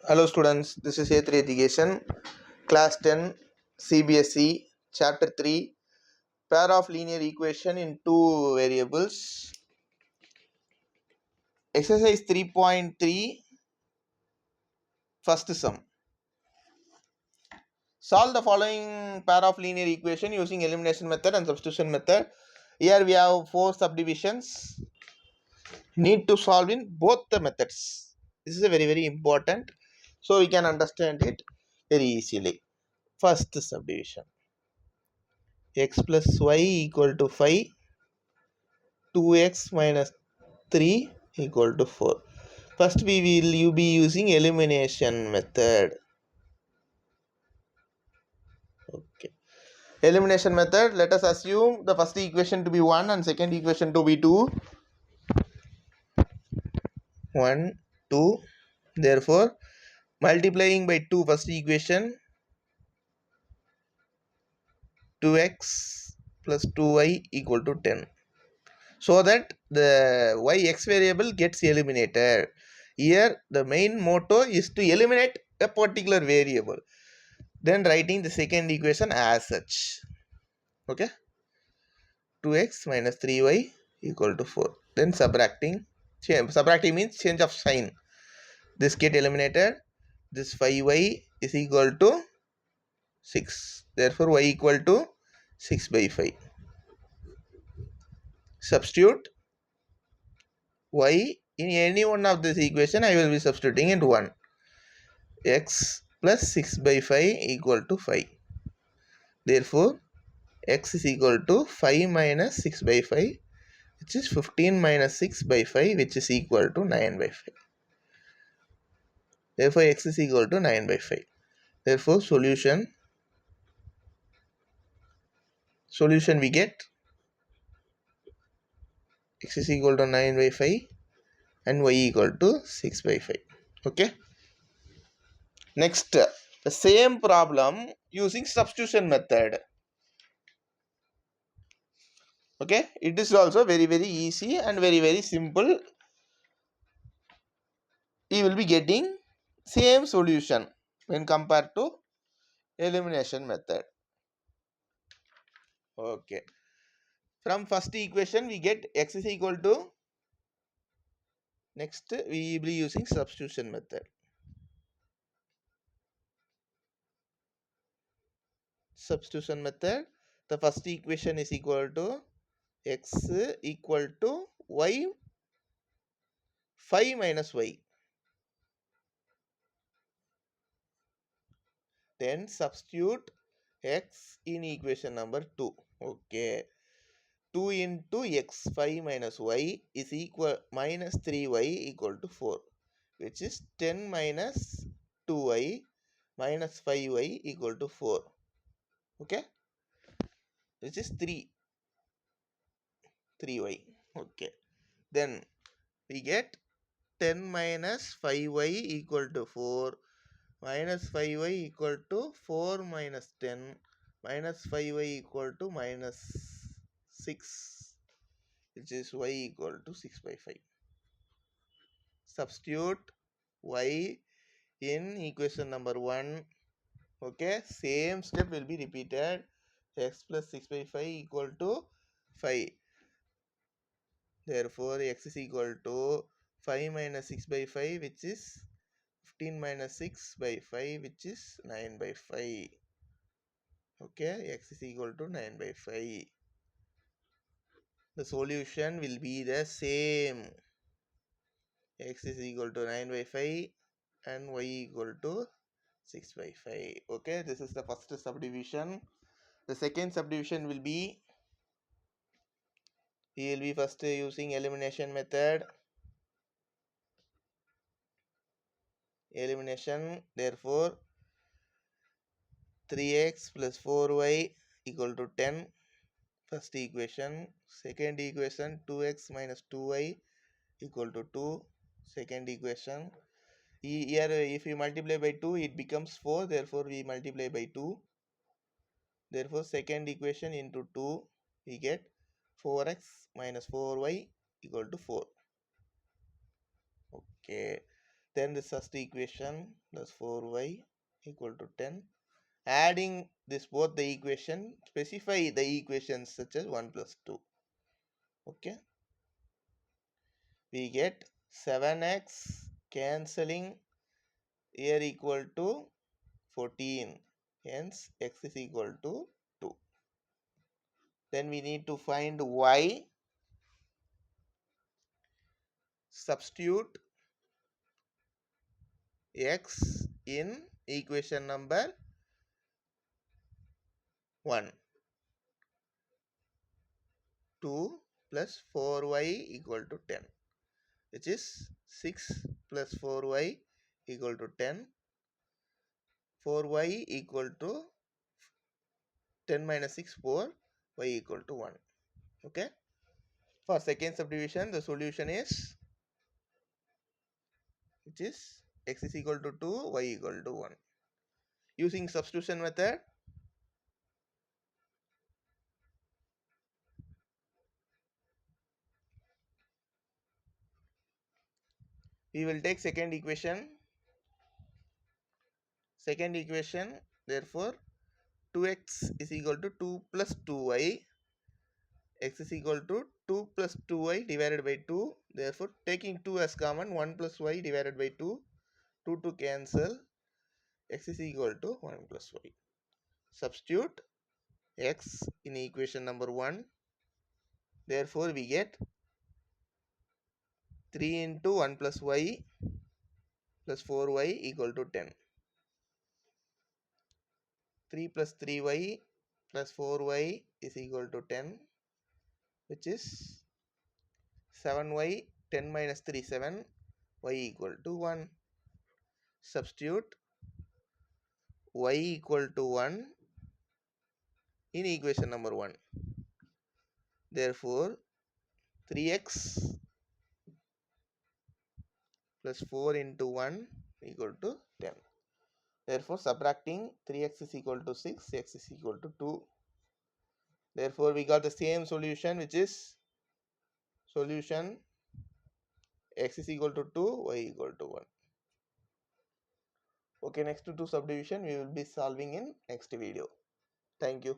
Hello students, this is A3 Education, Class 10, CBSE, Chapter 3, Pair of linear equation in two variables. Exercise 3.3, first sum. Solve the following pair of linear equation using elimination method and substitution method. Here we have 4 subdivisions. Need to solve in both the methods. This is a very important. So we can understand it very easily. First subdivision. X plus y equal to 5, 2x minus 3 equal to 4. First we will be using elimination method. Okay. Elimination method, let us assume the first equation to be 1 and second equation to be 2. 1, 2. Therefore, multiplying by 2 first equation, 2x plus 2y equal to 10. So that the yx variable gets eliminated. Here the main motto is to eliminate a particular variable, then writing the second equation as such. Okay, 2x minus 3y equal to 4. Then subtracting means change of sign. This get eliminated. This 5y is equal to 6. Therefore y equal to 6 by 5. Substitute y in any one of this equation. I will be substituting it 1. X plus 6 by 5 equal to 5. Therefore x is equal to 5 minus 6 by 5, which is 15 minus 6 by 5, which is equal to 9 by 5. Therefore x is equal to 9 by 5. Therefore solution we get x is equal to 9 by 5 and y equal to 6 by 5. Okay. Next, the same problem using substitution method. Okay, it is also very easy and very simple. We will be getting same solution when compared to elimination method. Okay, from first equation we get x is equal to, next we will be using substitution method. Substitution method, the first equation is equal to x equal to y 5 minus y. Then substitute x in equation number 2. Okay, 2 into x 5 minus y is equal minus 3y equal to 4, which is 10 minus 2y minus 5y equal to 4. Okay, which is 3y. Okay, then we get 10 minus 5y equal to 4 minus 5y equal to 4 minus 10 minus 5y equal to minus 6, which is y equal to 6 by 5. Substitute y in equation number 1. Okay, same step will be repeated. X plus 6 by 5 equal to 5. Therefore x is equal to 5 minus 6 by 5, which is 15 minus 6 by 5, which is 9 by 5. Okay, x is equal to 9 by 5. The solution will be the same. X is equal to 9 by 5 and y equal to 6 by 5. Okay, this is the first subdivision. The second subdivision will be, we will be first using elimination method. Elimination, therefore 3x plus 4y equal to 10. First equation. Second equation, 2x minus 2y equal to 2. Second equation. Here if we multiply by 2 it becomes 4, therefore we multiply by 2. Therefore second equation into 2 we get 4x minus 4y equal to 4. Okay, Then the first equation plus 4y equal to 10. Adding this both the equation, specify the equations such as 1 plus 2. Okay. We get 7x cancelling here equal to 14. Hence x is equal to 2. Then we need to find y. Substitute x in equation number 1. 2 plus 4y equal to 10, which is 6 plus 4y equal to 10. 4y equal to 10 minus 6, 4, y equal to 1. Okay. For second subdivision, the solution is, which is x is equal to 2, y equal to 1. Using substitution method, we will take second equation. Second equation, therefore 2x is equal to 2 plus 2y. X is equal to 2 plus 2y divided by 2. Therefore, taking 2 as common, 1 plus y divided by 2. 2 to cancel. X is equal to 1 plus y. Substitute x in equation number 1. Therefore, we get 3 into 1 plus y plus 4y equal to 10. 3 plus 3y plus 4y is equal to 10, which is 7y. 10 minus 3, 7. Y equal to 1. Substitute y equal to 1 in equation number 1. Therefore, 3x plus 4 into 1 equal to 10. Therefore, subtracting 3x is equal to 6, x is equal to 2. Therefore, we got the same solution, which is solution x is equal to 2, y equal to 1. Okay, next to subdivision we will be solving in next video. Thank you.